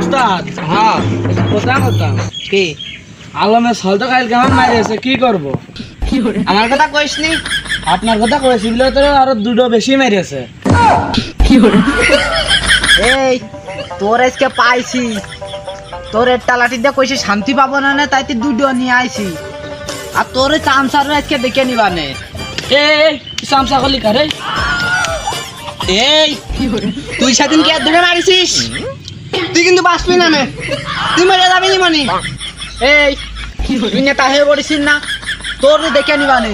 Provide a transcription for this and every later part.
উস্তাদ হ্যাঁ কথা কথা কি আলমের সলটা কাল কেমন মারিয়েছে কি করব আমার কথা কইসনি? আপনার কথা কয়েছি বলে তো আরো দুটো বেশি মেরেছে এই তোর আজকে পাইছি, তোর একটা লাঠি দিয়ে কইছি শান্তি পাবো না, না তাই তুই দুটো নিয়ে আইছি। আর তোর চামচার আজকে দেখে নিবানে। এই সামসা কলি করে এই তুই সেদিন কি আর ধরে মারিছিস? তুই কিন্তু বাঁচবি না নে, তুই মরে যাবি নি মনি। এই তুই নেতা হয়ে পড়িস না, তোর দেখে নিবানে।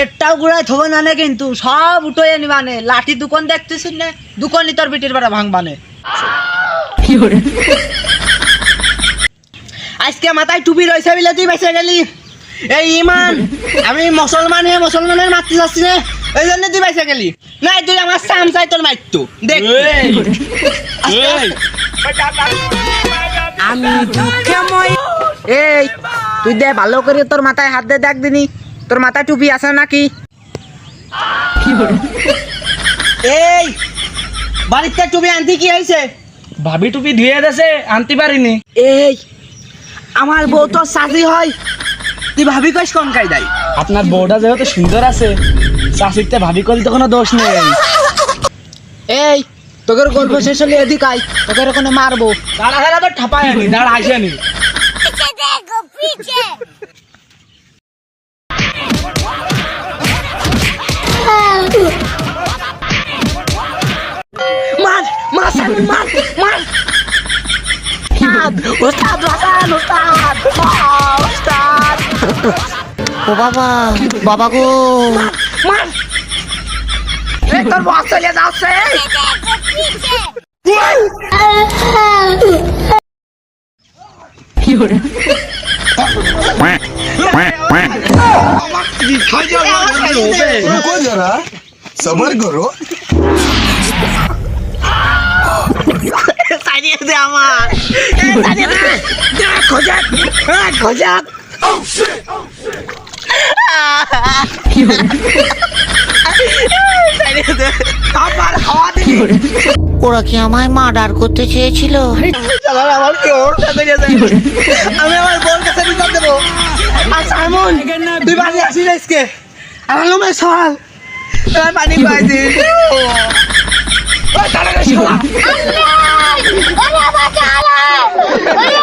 এটাও গুড়ায় থবে না নে, কিন্তু সব উঠে নিবানে। লাঠি দোকান দেখতেছিস না, দোকানই তোর বিটির বেড়া ভাঙবানে। আজকে মাথায় টুপি রয়েছে বলে তুই বেঁচে গেলি। এই ইমান, আমি মুসলমান হয়ে মুসলমানের মারতে যাচ্ছি না, ওই জন্য তুই বেঁচে গেলি। নাই তুই আমার চামচাই তোর মারতো দেখ। আমি দুঃখময়। এই তুই দে ভালো করে তোর মাথায় হাত দে, দেখ দিনি তোর মাথায় টুপি আছে নাকি। এই বাড়িতে টুপি আনতে কি হয়েছে? ভাবি টুপি ধুয়ে দেছে আনতে পারিনি। এই আমার বউ তো সাজি হয়, তুই ভাবি কইস কম কাই দেয়। আপনার বউটা যেহেতু সুন্দর আছে, চাষিতে ভাবি করলে তো কোনো দোষ নেই। এই তোদের গল্প শেষ হলে এদিক আই, তোদের ওখানে মারবো। দাঁড়া দাঁড়া তো ঠাপায় আনি, দাঁড়া আসেনি। মার মার সামনে মার মার। ওস্তাদ ওস্তাদ ওস্তাদ ওস্তাদ। ও বাবা, বাবা গো, মার। এই তোর বস চলে যাচ্ছে। रुको जरा सबर करो সারিয়ে দে আমার, সারিয়ে দে। খোঁজাত খোঁজাত। আবার হাওয়া দিবি। ওরা কি আমায় মার্ডার করতে চেয়েছিল? আমার কি ওর সাথে গেছে, আমি আমার বোন কাছে বিচার দেবো। আর সাইমন তুই বাড়ি আসিস আজকে, আমার লোমে সল তোর পানি পাই দিস। আল্লাহ! ওরে বাঁচাও! ওরে